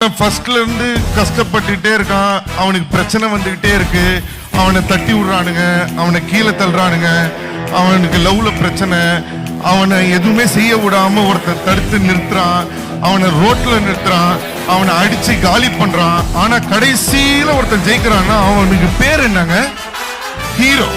ஃபர்ஸ்ட்ல இருந்து கஷ்டப்பட்டுட்டே இருக்கான். அவனுக்கு பிரச்சனை வந்துகிட்டே இருக்கு. அவனை தட்டி விடுறானுங்க, அவனை கீழே தள்ளுறானுங்க, அவனுக்கு லவ்ல பிரச்சனை, அவனை எதுவுமே செய்ய விடாம ஒருத்தர் தடுத்து நிறுத்துறான், அவனை ரோட்ல நிறுத்துறான், அவனை அடிச்சு காலி பண்றான். ஆனா கடைசியில ஒருத்தன் ஜெயிக்கிறான்னா அவனுக்கு பேர் என்னங்க? ஹீரோ.